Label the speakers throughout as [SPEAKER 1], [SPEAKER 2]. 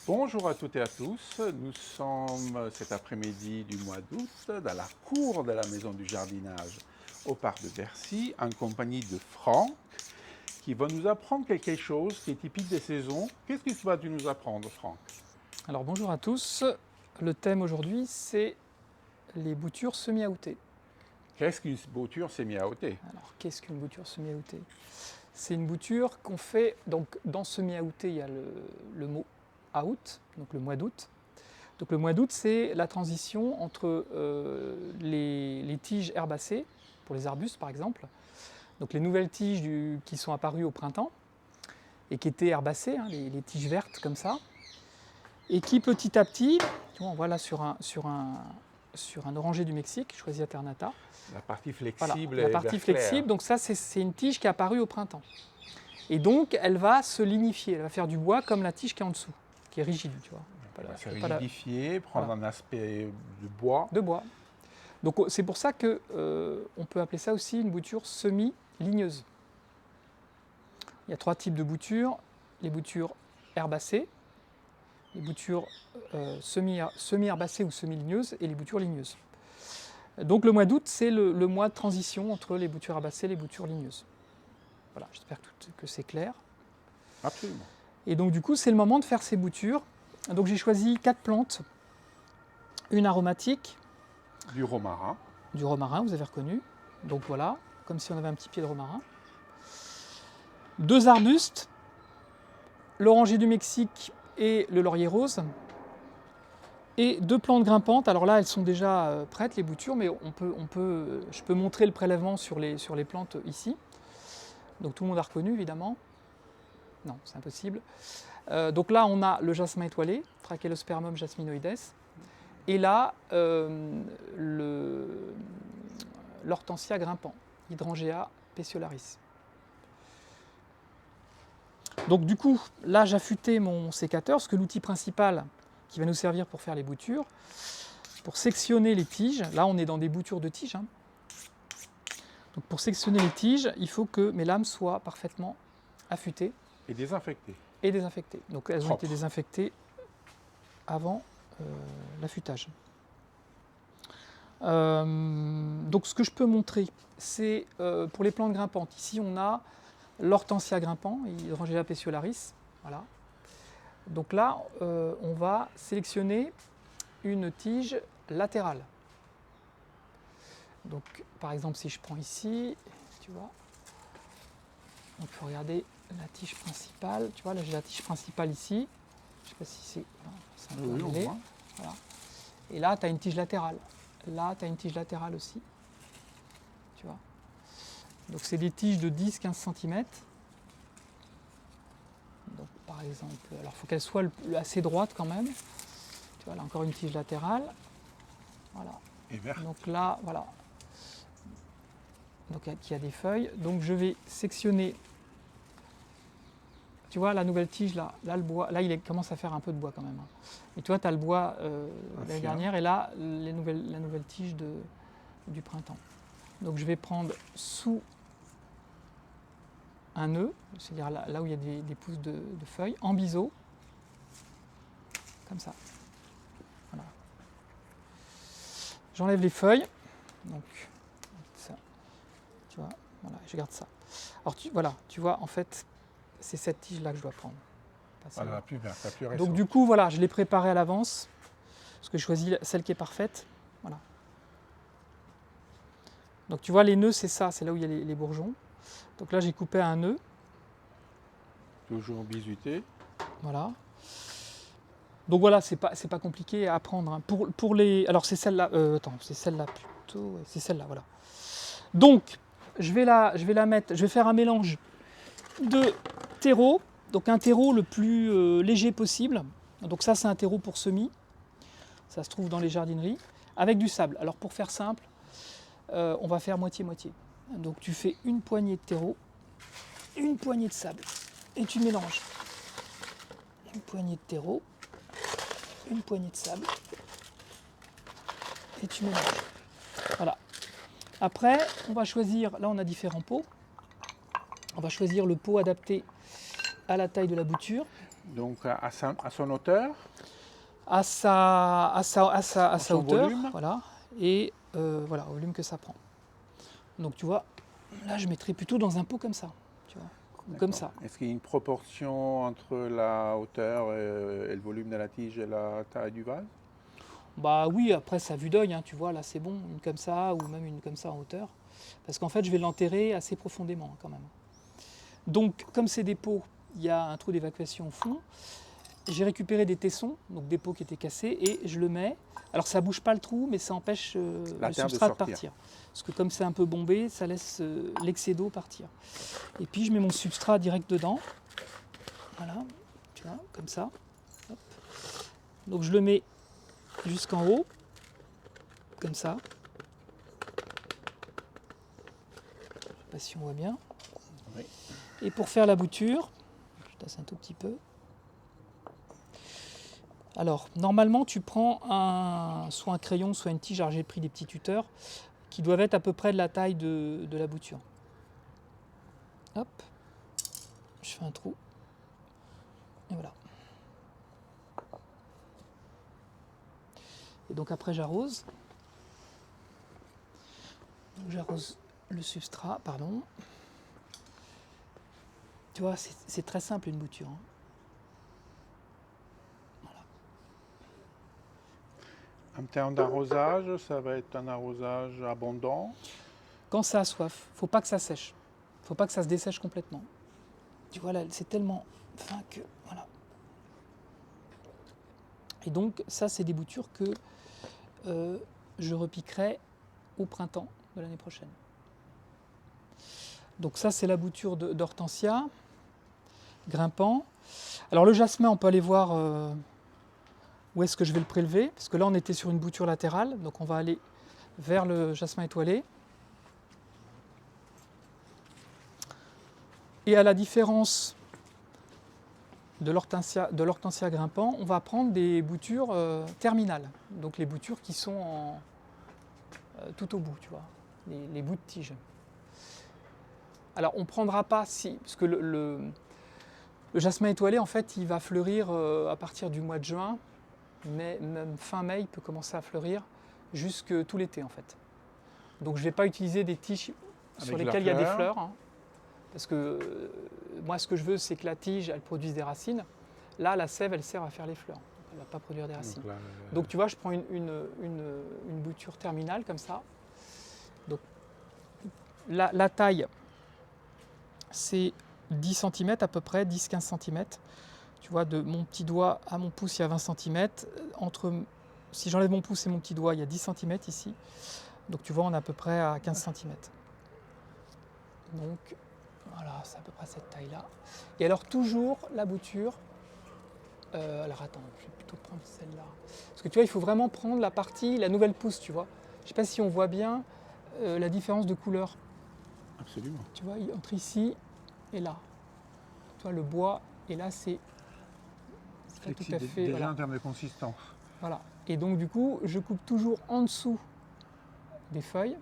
[SPEAKER 1] Bonjour à toutes et à tous, nous sommes cet après-midi du mois d'août dans la cour de la maison du jardinage au parc de Bercy en compagnie de Franck qui va nous apprendre quelque chose qui est typique des saisons. Qu'est-ce que vas-tu nous apprendre, Franck?
[SPEAKER 2] Alors bonjour à tous, le thème aujourd'hui c'est les boutures semi-outées.
[SPEAKER 1] Qu'est-ce qu'une bouture semi-outée?
[SPEAKER 2] Alors qu'est-ce qu'une bouture semi-outée? C'est une bouture qu'on fait, donc dans semi-outé il y a le mot out, donc le mois d'août. Donc le mois d'août c'est la transition entre les tiges herbacées, pour les arbustes par exemple, donc les nouvelles tiges qui sont apparues au printemps et qui étaient herbacées, hein, les tiges vertes comme ça, et qui petit à petit, tu vois, on voit là sur un oranger du Mexique, choisi Alternata.
[SPEAKER 1] La partie
[SPEAKER 2] Voilà,
[SPEAKER 1] flexible
[SPEAKER 2] la
[SPEAKER 1] et
[SPEAKER 2] partie
[SPEAKER 1] vert clair.
[SPEAKER 2] flexible, donc ça c'est une tige qui est apparue au printemps. Et donc elle va se lignifier, elle va faire du bois comme la tige qui est en dessous, qui est rigide, tu vois.
[SPEAKER 1] Elle va se
[SPEAKER 2] Pas la-
[SPEAKER 1] rigidifier, prendre
[SPEAKER 2] voilà.
[SPEAKER 1] un aspect de bois.
[SPEAKER 2] De bois. Donc c'est pour ça que on peut appeler ça aussi une bouture semi-ligneuse. Il y a trois types de boutures, les boutures herbacées, les boutures semi-herbacées ou semi-ligneuses et les boutures ligneuses. Donc le mois d'août, c'est le mois de transition entre les boutures herbacées et les boutures ligneuses. Voilà, j'espère que c'est clair.
[SPEAKER 1] Absolument.
[SPEAKER 2] Et donc du coup, c'est le moment de faire ces boutures. Donc j'ai choisi 4 plantes, une aromatique,
[SPEAKER 1] Du romarin.
[SPEAKER 2] du romarin, vous avez reconnu. Donc voilà, comme si on avait un petit pied de romarin. 2 arbustes, l'oranger du Mexique et le laurier rose. Et 2 plantes grimpantes. Alors là, elles sont déjà prêtes, les boutures, mais je peux montrer le prélèvement sur les plantes ici. Donc tout le monde a reconnu, évidemment. Non, c'est impossible. Donc là, on a le jasmin étoilé, Trachelospermum jasminoides. Et là, l'hortensia grimpant, Hydrangea peciolaris. Donc du coup, là, j'affûtais mon sécateur, parce que l'outil principal qui va nous servir pour faire les boutures, pour sectionner les tiges, là on est dans des boutures de tiges, hein. Donc pour sectionner les tiges, il faut que mes lames soient parfaitement affûtées
[SPEAKER 1] Et désinfecté.
[SPEAKER 2] et désinfectées. Donc elles ont
[SPEAKER 1] Propre.
[SPEAKER 2] été désinfectées avant l'affûtage. Donc ce que je peux montrer, c'est pour les plantes grimpantes. Ici on a l'hortensia grimpant, Hydrangea peciolaris. Voilà. Donc là, on va sélectionner une tige latérale. Donc par exemple, si je prends ici, tu vois, on peut regarder la tige principale. Tu vois, là j'ai la tige principale ici. Je ne sais pas si c'est un peu
[SPEAKER 1] Oui, on
[SPEAKER 2] emmêlé.
[SPEAKER 1] voit.
[SPEAKER 2] Voilà. Et là, tu as une tige latérale. Là, tu as une tige latérale aussi. Tu vois. Donc c'est des tiges de 10-15 cm. Donc par exemple, alors il faut qu'elle soit assez droite quand même. Tu vois, là encore une tige latérale. Voilà.
[SPEAKER 1] Et vert.
[SPEAKER 2] Donc là, voilà. Donc il y a des feuilles. Donc je vais sectionner. Tu vois, la nouvelle tige, là le bois, là commence à faire un peu de bois quand même. Et tu vois, tu as le bois l'année dernière et là, la nouvelle tige du printemps. Donc je vais prendre sous un nœud, c'est-à-dire là où il y a des pousses de feuilles, en biseau, comme ça. Voilà. J'enlève les feuilles, donc ça, tu vois, voilà, je garde ça. Alors voilà, tu vois, en fait, c'est cette tige-là que je dois prendre.
[SPEAKER 1] Voilà, la plus verte, la plus récente.
[SPEAKER 2] Donc du coup, voilà, je l'ai préparée à l'avance, parce que je choisis celle qui est parfaite. Voilà. Donc tu vois, les nœuds, c'est ça, c'est là où il y a les bourgeons. Donc là, j'ai coupé un nœud.
[SPEAKER 1] Toujours bisuté.
[SPEAKER 2] Voilà. Donc voilà, c'est pas compliqué à apprendre, hein. Pour les, alors c'est celle-là. C'est celle-là plutôt. Ouais, c'est celle-là, voilà. Donc je vais la mettre. Je vais faire un mélange de terreau. Donc un terreau le plus léger possible. Donc ça, c'est un terreau pour semis. Ça se trouve dans les jardineries avec du sable. Alors pour faire simple, on va faire moitié-moitié. Donc tu fais une poignée de terreau, une poignée de sable et tu mélanges. Une poignée de terreau, une poignée de sable et tu mélanges. Voilà. Après, on va choisir, là on a différents pots. On va choisir le pot adapté à la taille de la bouture.
[SPEAKER 1] Donc à son hauteur,
[SPEAKER 2] à sa
[SPEAKER 1] son
[SPEAKER 2] hauteur,
[SPEAKER 1] volume.
[SPEAKER 2] voilà, et voilà, au volume que ça prend. Donc tu vois, là je mettrais plutôt dans un pot comme ça, tu vois, comme ça.
[SPEAKER 1] Est-ce qu'il y a une proportion entre la hauteur et le volume de la tige et la taille du vase?
[SPEAKER 2] Bah oui, après ça vue d'œil, hein, tu vois, là c'est bon, une comme ça, ou même une comme ça en hauteur. Parce qu'en fait je vais l'enterrer assez profondément quand même. Donc comme c'est des pots, il y a un trou d'évacuation au fond. J'ai récupéré des tessons, donc des pots qui étaient cassés, et je le mets. Alors ça bouge pas le trou, mais ça empêche
[SPEAKER 1] La
[SPEAKER 2] le
[SPEAKER 1] terre de
[SPEAKER 2] substrat de
[SPEAKER 1] sortir.
[SPEAKER 2] partir. Parce que comme c'est un peu bombé, ça laisse l'excès d'eau partir. Et puis je mets mon substrat direct dedans. Voilà, tu vois, comme ça. Hop. Donc je le mets jusqu'en haut, comme ça. Je sais pas si on voit bien.
[SPEAKER 1] Oui.
[SPEAKER 2] Et pour faire la bouture, je tasse un tout petit peu. Alors, normalement, tu prends soit un crayon, soit une tige. Alors, j'ai pris des petits tuteurs qui doivent être à peu près de la taille de la bouture. Hop, je fais un trou. Et voilà. Et donc après, j'arrose. J'arrose le substrat, pardon. Tu vois, c'est très simple une bouture. Hein.
[SPEAKER 1] En termes d'arrosage, ça va être un arrosage abondant.
[SPEAKER 2] Quand ça a soif, faut pas que ça sèche. Faut pas que ça se dessèche complètement. Tu vois là, c'est tellement fin que voilà. Et donc ça, c'est des boutures que je repiquerai au printemps de l'année prochaine. Donc ça, c'est la bouture d'hortensia, grimpant. Alors le jasmin, on peut aller voir où est-ce que je vais le prélever, parce que là, on était sur une bouture latérale, donc on va aller vers le jasmin étoilé. Et à la différence de l'hortensia grimpant, on va prendre des boutures terminales, donc les boutures qui sont tout au bout, tu vois, les bouts de tige. Alors on ne prendra pas parce que le jasmin étoilé, en fait, il va fleurir à partir du mois de juin, mais même fin mai, il peut commencer à fleurir jusque tout l'été, en fait. Donc je ne vais pas utiliser des tiges sur lesquelles il y a des fleurs, hein, parce que moi, ce que je veux, c'est que la tige, elle produise des racines. Là, la sève, elle sert à faire les fleurs. Elle ne va pas produire des racines. Donc tu vois, je prends une bouture terminale comme ça. Donc la taille, c'est 10 cm à peu près, 10-15 cm. Tu vois, de mon petit doigt à mon pouce, il y a 20 cm. Si j'enlève mon pouce et mon petit doigt, il y a 10 cm ici. Donc tu vois, on est à peu près à 15 cm. Donc voilà, c'est à peu près cette taille-là. Et alors toujours la bouture. Alors attends, je vais plutôt prendre celle-là. Parce que tu vois, il faut vraiment prendre la partie, la nouvelle pousse, tu vois. Je ne sais pas si on voit bien la différence de couleur.
[SPEAKER 1] Absolument.
[SPEAKER 2] Tu vois, entre ici et là. Tu vois, le bois, et là, c'est pas tout à fait...
[SPEAKER 1] Déjà
[SPEAKER 2] voilà.
[SPEAKER 1] en termes de consistance.
[SPEAKER 2] Voilà. Et donc, du coup, je coupe toujours en dessous des feuilles,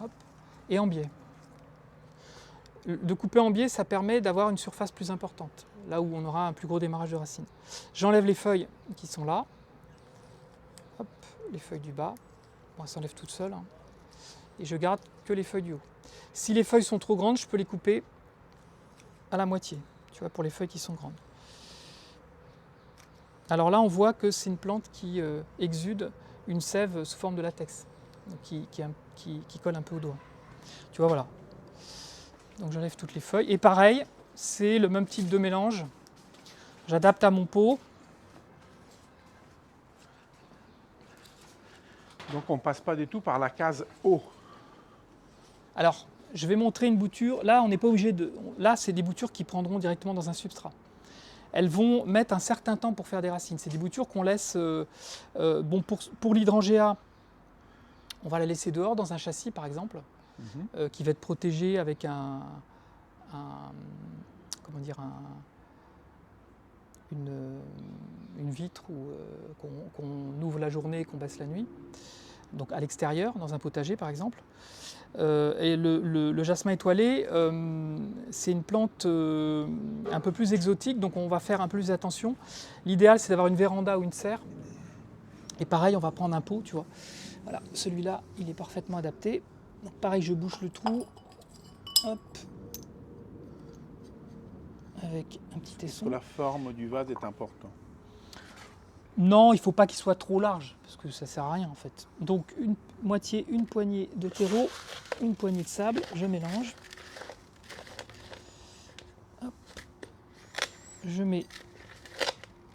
[SPEAKER 2] hop, et en biais. De couper en biais, ça permet d'avoir une surface plus importante, là où on aura un plus gros démarrage de racines. J'enlève les feuilles qui sont là, hop, les feuilles du bas, bon, elles s'enlèvent toutes seules, hein, et je garde que les feuilles du haut. Si les feuilles sont trop grandes, je peux les couper à la moitié, tu vois, pour les feuilles qui sont grandes. Alors là, on voit que c'est une plante qui exude une sève sous forme de latex, donc qui colle un peu au doigt. Tu vois, voilà. Donc j'enlève toutes les feuilles. Et pareil, c'est le même type de mélange. J'adapte à mon pot.
[SPEAKER 1] Donc on ne passe pas du tout par la case eau.
[SPEAKER 2] Alors, je vais montrer une bouture. Là, on n'est pas obligé de... Là, c'est des boutures qui prendront directement dans un substrat. Elles vont mettre un certain temps pour faire des racines. C'est des boutures qu'on laisse... bon, pour l'hydrangea, on va la laisser dehors dans un châssis, par exemple, qui va être protégé avec une vitre qu'on ouvre la journée et qu'on baisse la nuit. donc à l'extérieur, dans un potager par exemple. Et le jasmin étoilé, c'est une plante un peu plus exotique, donc on va faire un peu plus attention. L'idéal, c'est d'avoir une véranda ou une serre. Et pareil, on va prendre un pot, tu vois. Voilà, celui-là, il est parfaitement adapté. Donc pareil, je bouche le trou. Hop. Avec un petit tesson.
[SPEAKER 1] La forme du vase est importante.
[SPEAKER 2] Non, il ne faut pas qu'il soit trop large, parce que ça ne sert à rien en fait. Donc une moitié, une poignée de terreau, une poignée de sable, je mélange. Hop. Je mets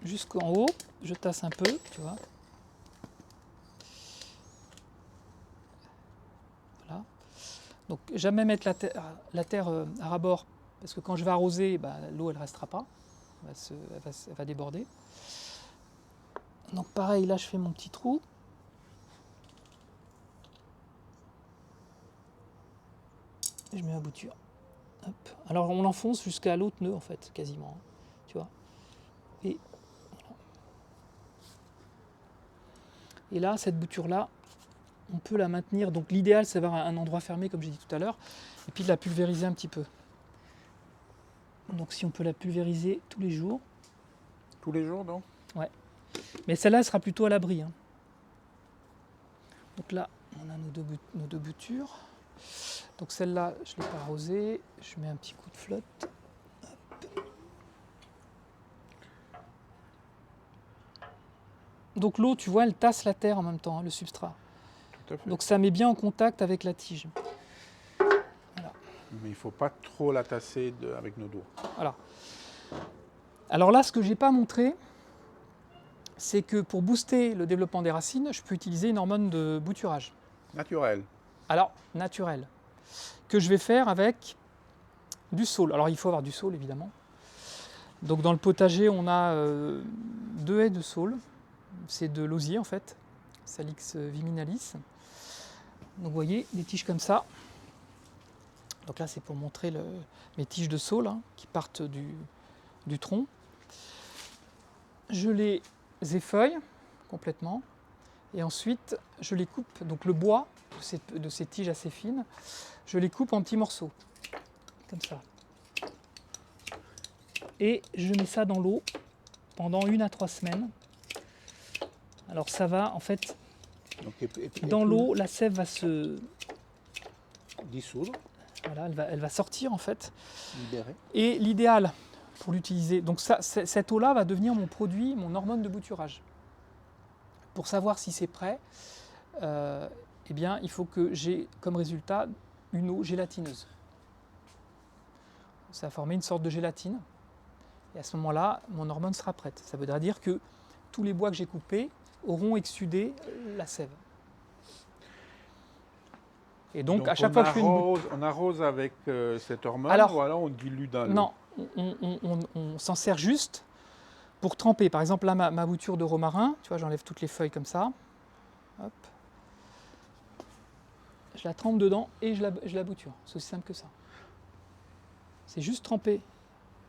[SPEAKER 2] jusqu'en haut, je tasse un peu, tu vois. Voilà. Donc jamais mettre la terre à ras-bord, parce que quand je vais arroser, bah, l'eau elle ne restera pas, elle va déborder. Donc pareil, là je fais mon petit trou. Et je mets ma bouture. Hop. Alors on l'enfonce jusqu'à l'autre nœud en fait, quasiment. Tu vois. Et voilà. Et là, cette bouture-là, on peut la maintenir. Donc l'idéal, c'est d'avoir un endroit fermé, comme j'ai dit tout à l'heure, et puis de la pulvériser un petit peu. Donc si on peut la pulvériser tous les jours.
[SPEAKER 1] Tous les jours, donc?
[SPEAKER 2] Ouais. Mais celle-là sera plutôt à l'abri. Hein. Donc là, on a nos deux boutures. Donc celle-là, je ne l'ai pas arrosée. Je mets un petit coup de flotte. Hop. Donc l'eau, tu vois, elle tasse la terre en même temps, hein, le substrat.
[SPEAKER 1] Tout à fait.
[SPEAKER 2] Donc ça met bien en contact avec la tige. Voilà.
[SPEAKER 1] Mais il ne faut pas trop la tasser avec nos doigts.
[SPEAKER 2] Voilà. Alors là, ce que je n'ai pas montré, c'est que pour booster le développement des racines, je peux utiliser une hormone de bouturage.
[SPEAKER 1] Naturel.
[SPEAKER 2] Alors, naturelle. Que je vais faire avec du saule. Alors, il faut avoir du saule, évidemment. Donc, dans le potager, on a 2 haies de saule. C'est de l'osier, en fait. Salix viminalis. Donc, vous voyez, des tiges comme ça. Donc là, c'est pour montrer mes tiges de saule hein, qui partent du tronc. Je les effeuille complètement et ensuite je les coupe. Donc le bois de ces tiges assez fines, je les coupe en petits morceaux, comme ça. Et je mets ça dans l'eau pendant 1 à 3 semaines. Alors ça va, en fait, dans l'eau, la sève va se
[SPEAKER 1] dissoudre.
[SPEAKER 2] Voilà, elle va sortir en fait.
[SPEAKER 1] Libérer.
[SPEAKER 2] Et l'idéal pour l'utiliser, donc cette eau-là va devenir mon produit, mon hormone de bouturage. Pour savoir si c'est prêt, eh bien, il faut que j'ai comme résultat une eau gélatineuse. Ça va former une sorte de gélatine. Et à ce moment-là, mon hormone sera prête. Ça veut dire que tous les bois que j'ai coupés auront exsudé la sève. Et donc à chaque fois que je fais
[SPEAKER 1] on arrose avec cette hormone ou alors on dilue dans l'eau?
[SPEAKER 2] Non, on s'en sert juste pour tremper. Par exemple, là, ma bouture de romarin, tu vois, j'enlève toutes les feuilles comme ça. Hop. Je la trempe dedans et je la bouture. C'est aussi simple que ça. C'est juste tremper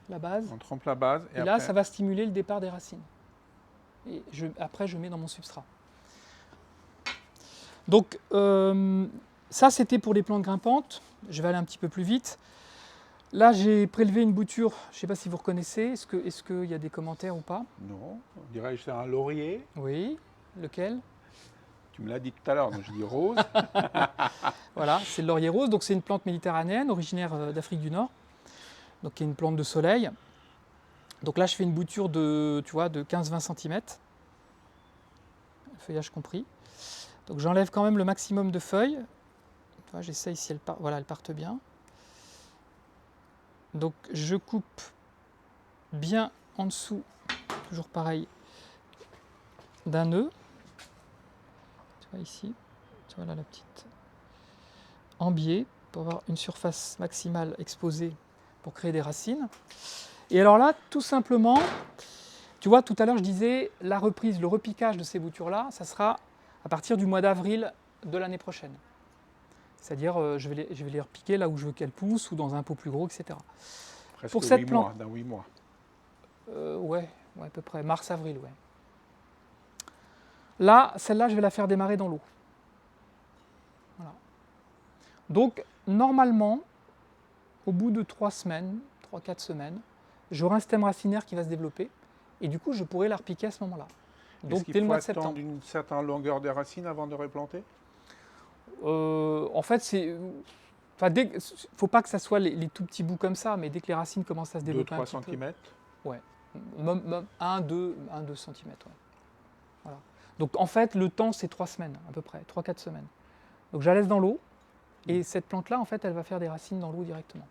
[SPEAKER 2] la base.
[SPEAKER 1] On trempe la base.
[SPEAKER 2] Et là, après, ça va stimuler le départ des racines. Et après, je mets dans mon substrat. Donc, ça, c'était pour les plantes grimpantes. Je vais aller un petit peu plus vite. Là, j'ai prélevé une bouture. Je ne sais pas si vous reconnaissez. Est-ce qu'il y a des commentaires ou pas?
[SPEAKER 1] Non. On dirait que c'est un laurier.
[SPEAKER 2] Oui. Lequel?
[SPEAKER 1] Tu me l'as dit tout à l'heure, donc je dis rose.
[SPEAKER 2] Voilà, c'est le laurier rose. Donc, c'est une plante méditerranéenne, originaire d'Afrique du Nord. Donc, qui est une plante de soleil. Donc là, je fais une bouture de 15-20 cm. Feuillage compris. Donc, j'enlève quand même le maximum de feuilles. J'essaye si elles partent bien. Donc je coupe bien en dessous, toujours pareil, d'un nœud. Tu vois ici, tu vois là la petite, en biais pour avoir une surface maximale exposée pour créer des racines. Et alors là, tout simplement, tu vois, tout à l'heure je disais, la reprise, le repiquage de ces boutures-là, ça sera à partir du mois d'avril de l'année prochaine. C'est-à-dire, je vais les repiquer là où je veux qu'elles poussent ou dans un pot plus gros, etc.
[SPEAKER 1] Presque
[SPEAKER 2] pour cette plante,
[SPEAKER 1] dans 8 mois.
[SPEAKER 2] Ouais, à peu près, mars-avril, ouais. Là, celle-là, je vais la faire démarrer dans l'eau. Donc, normalement, au bout de 3 semaines, 3-4 semaines, j'aurai un stem racinaire qui va se développer. Et du coup, je pourrai la repiquer à ce moment-là. Donc, dès le mois de septembre.
[SPEAKER 1] Est-ce qu'il faut attendre une certaine longueur de racines avant de replanter?
[SPEAKER 2] En fait, c'est... Enfin, faut pas que ça soit les tout petits bouts comme ça, mais dès que les racines commencent à se développer un
[SPEAKER 1] 2-3
[SPEAKER 2] petit
[SPEAKER 1] cm?
[SPEAKER 2] peu. Ouais. 1-2 cm. Ouais. Voilà. Donc, en fait, le temps, c'est 3 semaines, à peu près, 3-4 semaines. Donc, je la laisse dans l'eau. Et cette plante-là, en fait, elle va faire des racines dans l'eau directement.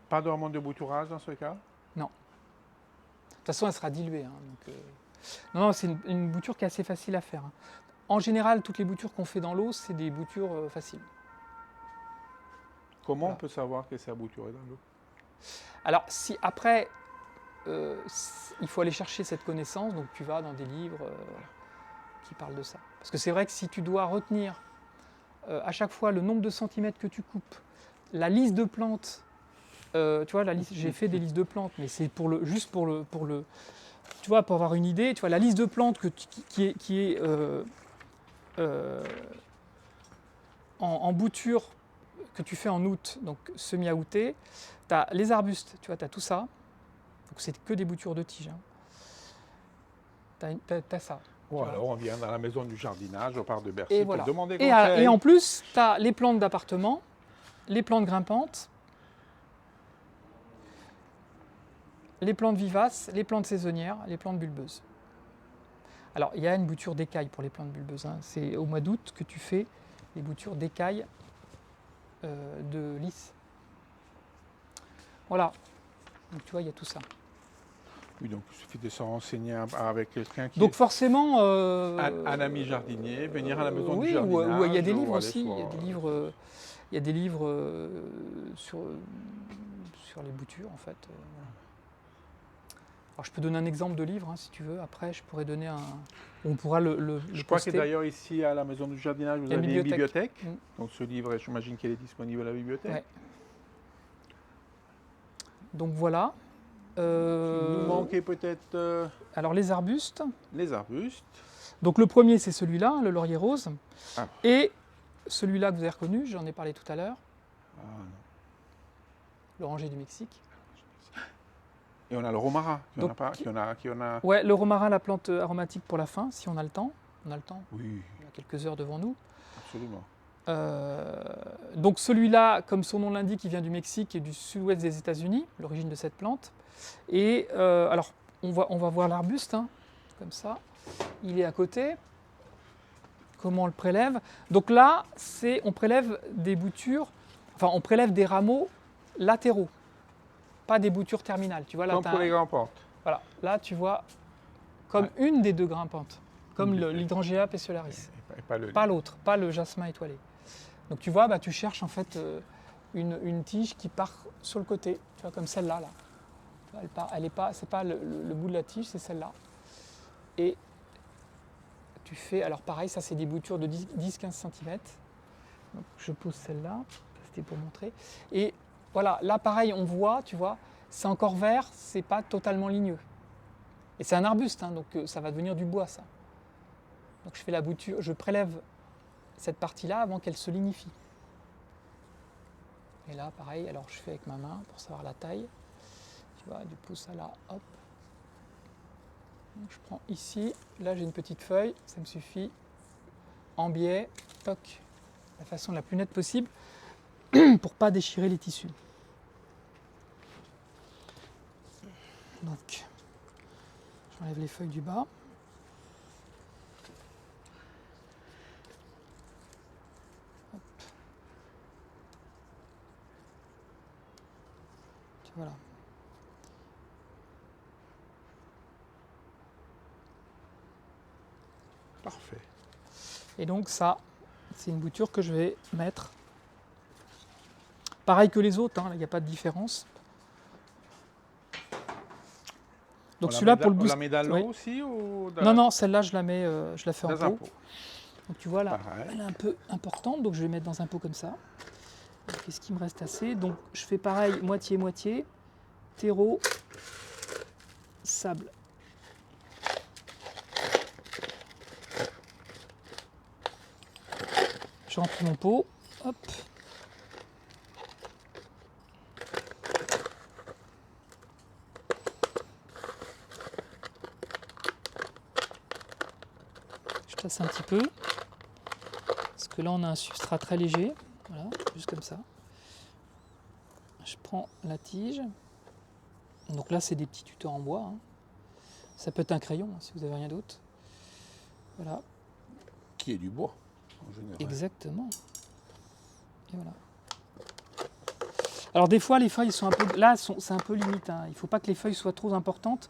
[SPEAKER 1] Pas d'hormone de bouturage dans ce cas?
[SPEAKER 2] Non. De toute façon, elle sera diluée. Hein, donc, non, c'est une bouture qui est assez facile à faire. Hein. En général, toutes les boutures qu'on fait dans l'eau, c'est des boutures faciles.
[SPEAKER 1] Comment on peut savoir que c'est abouturé dans l'eau?
[SPEAKER 2] Alors, si après, il faut aller chercher cette connaissance, donc tu vas dans des livres qui parlent de ça. Parce que c'est vrai que si tu dois retenir à chaque fois le nombre de centimètres que tu coupes, la liste de plantes, tu vois, j'ai fait des listes de plantes, mais c'est juste pour le, tu vois, pour avoir une idée, tu vois, la liste de plantes qui est en bouture que tu fais en août, donc semi-aoûté, tu as les arbustes, tu vois, tu as tout ça. Donc c'est que des boutures de tiges. Hein. Tu as ça.
[SPEAKER 1] Ou alors on vient dans la maison du jardinage au parc de Bercy
[SPEAKER 2] Et
[SPEAKER 1] pour
[SPEAKER 2] voilà.
[SPEAKER 1] demander conseil.
[SPEAKER 2] Et en plus, tu as les plantes d'appartement, les plantes grimpantes, les plantes vivaces, les plantes saisonnières, les plantes bulbeuses. Alors, il y a une bouture d'écaille pour les plantes bulbeuses. Hein. C'est au mois d'août que tu fais les boutures d'écaille de lys. Voilà. Donc, tu vois, il y a tout ça.
[SPEAKER 1] Oui, donc il suffit de se renseigner avec quelqu'un qui
[SPEAKER 2] Donc, forcément...
[SPEAKER 1] un ami jardinier, venir à la maison du
[SPEAKER 2] oui,
[SPEAKER 1] jardinage.
[SPEAKER 2] ou il y a des livres
[SPEAKER 1] aller
[SPEAKER 2] aussi.
[SPEAKER 1] sur-
[SPEAKER 2] Il y a des livres sur les boutures, en fait. Voilà. Alors, je peux donner un exemple de livre, hein, si tu veux. Après, je pourrais donner un... On pourra le
[SPEAKER 1] Je crois que
[SPEAKER 2] poster.
[SPEAKER 1] d'ailleurs ici à la maison du jardinage, vous
[SPEAKER 2] Il y a
[SPEAKER 1] avez
[SPEAKER 2] une
[SPEAKER 1] une bibliothèque.
[SPEAKER 2] Mm.
[SPEAKER 1] Donc ce livre, j'imagine qu'il est disponible à la bibliothèque.
[SPEAKER 2] Ouais. Donc voilà.
[SPEAKER 1] Il nous manquait peut-être
[SPEAKER 2] Alors les arbustes.
[SPEAKER 1] les arbustes.
[SPEAKER 2] Donc le premier c'est celui-là, le laurier rose.
[SPEAKER 1] Ah.
[SPEAKER 2] Et celui-là que vous avez reconnu, j'en ai parlé tout à l'heure,
[SPEAKER 1] Ah, non.
[SPEAKER 2] l'oranger du Mexique.
[SPEAKER 1] Et on a le romarin,
[SPEAKER 2] Donc,
[SPEAKER 1] qui en a.
[SPEAKER 2] Ouais, le romarin, la plante aromatique pour la fin, si on a le temps. On a le temps,
[SPEAKER 1] Oui,
[SPEAKER 2] on a quelques heures devant nous.
[SPEAKER 1] absolument.
[SPEAKER 2] Donc celui-là, comme son nom l'indique, il vient du Mexique et du sud-ouest des États-Unis, l'origine de cette plante. Et alors, on va voir l'arbuste, hein, comme ça. Il est à côté. Comment on le prélève? Donc là, on prélève des boutures, enfin on prélève des rameaux latéraux, pas des boutures terminales. Tu vois, là,
[SPEAKER 1] Comme pour les grands-portes.
[SPEAKER 2] voilà, là tu vois comme une des deux grimpantes, comme l'hydrangea peciolaris.
[SPEAKER 1] Et pas le
[SPEAKER 2] Pas l'autre, pas le jasmin étoilé. Donc tu vois, tu cherches en fait une tige qui part sur le côté, tu vois, comme celle-là. Là. Elle est pas, c'est pas le bout de la tige, c'est celle-là. Et tu fais, alors pareil, ça c'est des boutures de 10-15 cm. Donc je pose celle-là, c'était pour montrer. Et voilà, là pareil, on voit, tu vois, c'est encore vert, c'est pas totalement ligneux. Et c'est un arbuste, hein, donc ça va devenir du bois, ça. Donc je fais la bouture, je prélève cette partie-là avant qu'elle se lignifie. Et là, pareil, alors je fais avec ma main pour savoir la taille. Tu vois, du pouce à là, hop. Donc je prends ici, là j'ai une petite feuille, ça me suffit. En biais, toc, de la façon la plus nette possible pour pas déchirer les tissus. Donc, j'enlève les feuilles du bas. Hop. Voilà.
[SPEAKER 1] Parfait.
[SPEAKER 2] Et donc ça, c'est une bouture que je vais mettre. Pareil que les autres, hein, il n'y a pas de différence. Donc celui-là pour le boost.
[SPEAKER 1] On la met dans l'eau
[SPEAKER 2] oui.
[SPEAKER 1] aussi ou dans
[SPEAKER 2] Non, celle-là je la fais en
[SPEAKER 1] dans un
[SPEAKER 2] pot.
[SPEAKER 1] pot.
[SPEAKER 2] Donc tu vois là,
[SPEAKER 1] Pareil.
[SPEAKER 2] elle est un peu importante, donc je vais mettre dans un pot comme ça. Est-ce qu'il me reste assez? Donc je fais pareil, moitié-moitié, terreau, sable. Je remplis mon pot. Hop. Je tasse un petit peu. Parce que là, on a un substrat très léger. Voilà, juste comme ça. Je prends la tige. Donc là, c'est des petits tuteurs en bois. Hein. Ça peut être un crayon, hein, si vous n'avez rien d'autre. Voilà.
[SPEAKER 1] Qui est du bois, en général.
[SPEAKER 2] Exactement. Et voilà. Alors des fois, les feuilles sont un peu... Là, c'est un peu limite. Hein. Il ne faut pas que les feuilles soient trop importantes.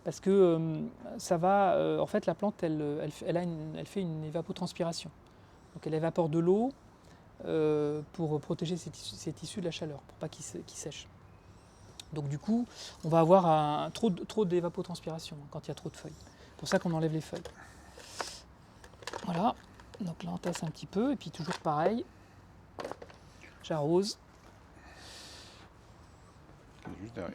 [SPEAKER 2] Parce que ça va... en fait, la plante, elle fait une évapotranspiration. Donc elle évapore de l'eau pour protéger ses tissus de la chaleur, pour pas qu'ils sèchent. Donc du coup, on va avoir trop d'évapotranspiration quand il y a trop de feuilles. C'est pour ça qu'on enlève les feuilles. Voilà, donc là on tasse un petit peu, et puis toujours pareil, j'arrose.
[SPEAKER 1] Juste derrière.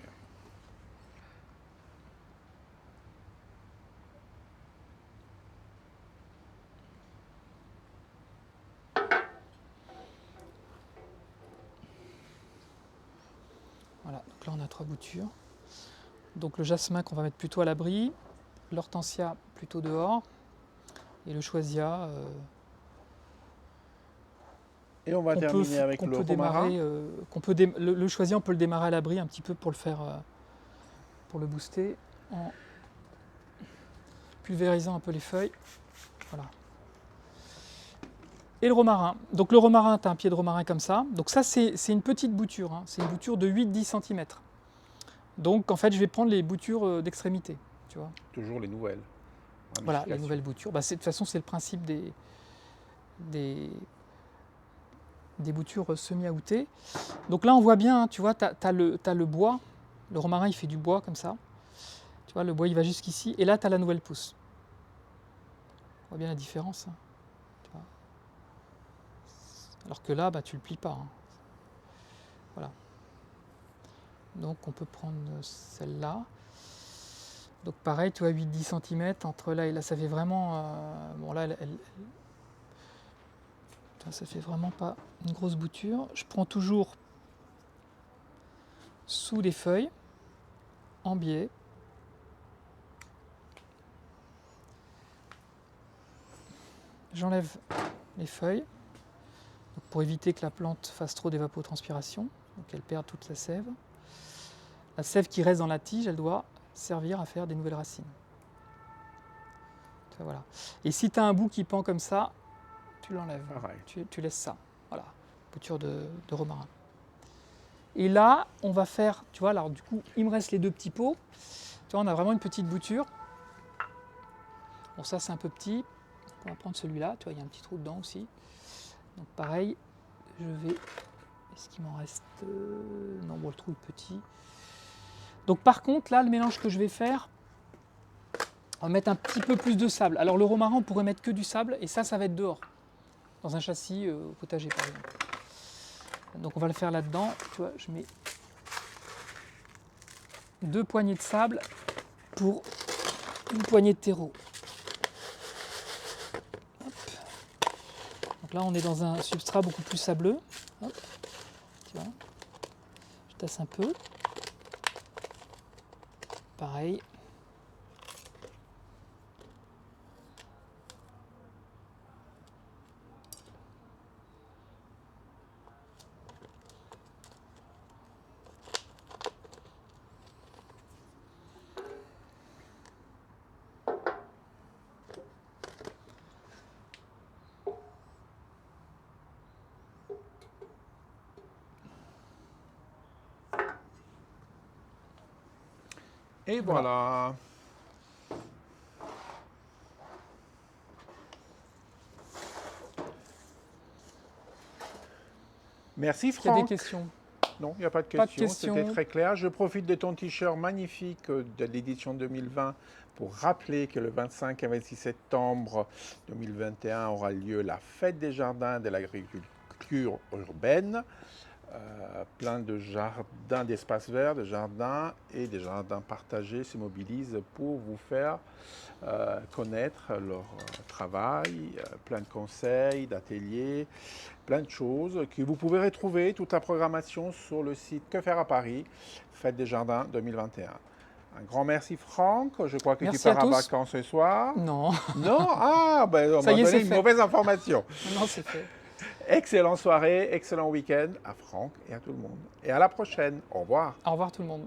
[SPEAKER 2] Voilà, donc là on a 3 boutures. Donc le jasmin qu'on va mettre plutôt à l'abri, l'hortensia plutôt dehors, et le choisia
[SPEAKER 1] Et on va terminer avec le romarin.
[SPEAKER 2] Le choisia, on peut le démarrer à l'abri un petit peu pour le faire, pour le booster, en pulvérisant un peu les feuilles. Voilà. Et le romarin. Donc le romarin, tu as un pied de romarin comme ça. Donc ça, c'est une petite bouture. Hein. C'est une bouture de 8-10 cm. Donc en fait, je vais prendre les boutures d'extrémité. Tu vois.
[SPEAKER 1] Toujours les nouvelles.
[SPEAKER 2] Voilà, les nouvelles boutures. Bah, de toute façon, c'est le principe des boutures semi-aoûtées. Donc là, on voit bien, hein, tu vois, tu as le bois. Le romarin, il fait du bois comme ça. Tu vois, le bois, il va jusqu'ici. Et là, tu as la nouvelle pousse. On voit bien la différence. Hein. Tu vois. Alors que là, bah, tu le plies pas. Hein. Voilà. Donc, on peut prendre celle-là. Donc, pareil, tu vois, 8-10 cm. Entre là et là, ça fait vraiment... bon, là, ça fait vraiment pas une grosse bouture. Je prends toujours sous les feuilles, en biais. J'enlève les feuilles donc pour éviter que la plante fasse trop d'évapotranspiration, donc elle perd toute sa sève. La sève qui reste dans la tige, elle doit servir à faire des nouvelles racines. Voilà. Et si tu as un bout qui pend comme ça, tu l'enlèves. Tu laisses ça. Voilà, bouture de romarin. Et là, on va faire, tu vois, alors du coup, il me reste les 2 petits pots. Tu vois, on a vraiment une petite bouture. Bon, ça, c'est un peu petit. On va prendre celui-là. Tu vois, il y a un petit trou dedans aussi. Donc, pareil, je vais... Est-ce qu'il m'en reste... Non, bon, le trou est petit. Donc, par contre, là, le mélange que je vais faire, on va mettre un petit peu plus de sable. Alors, le romarin, on pourrait mettre que du sable. Et ça va être dehors. Dans un châssis au potager, par exemple. Donc, on va le faire là-dedans. Tu vois, je mets 2 poignées de sable pour une poignée de terreau. Hop. Donc là, on est dans un substrat beaucoup plus sableux. Hop. Tu vois, je tasse un peu. Pareil.
[SPEAKER 1] Et voilà. Merci Franck.
[SPEAKER 2] Il y a des questions?
[SPEAKER 1] Non, il n'y a pas de questions. C'était très clair. Je profite de ton t-shirt magnifique de l'édition 2020 pour rappeler que le 25 et 26 septembre 2021 aura lieu la fête des jardins de l'agriculture urbaine. plein de jardins, d'espaces verts, de jardins et des jardins partagés se mobilisent pour vous faire connaître leur travail, plein de conseils, d'ateliers, plein de choses que vous pouvez retrouver, toute la programmation sur le site Que faire à Paris, Fête des Jardins 2021. Un grand merci Franck, je crois que
[SPEAKER 2] Merci
[SPEAKER 1] tu pars
[SPEAKER 2] à
[SPEAKER 1] en
[SPEAKER 2] tous.
[SPEAKER 1] vacances ce soir.
[SPEAKER 2] Non,
[SPEAKER 1] Non? Ah, ben on
[SPEAKER 2] Ça
[SPEAKER 1] m'a
[SPEAKER 2] y est,
[SPEAKER 1] donné
[SPEAKER 2] c'est
[SPEAKER 1] une
[SPEAKER 2] fait.
[SPEAKER 1] mauvaise information.
[SPEAKER 2] non, c'est fait.
[SPEAKER 1] Excellente soirée, excellent week-end à Franck et à tout le monde. Et à la prochaine. Au revoir.
[SPEAKER 2] Au revoir tout le monde.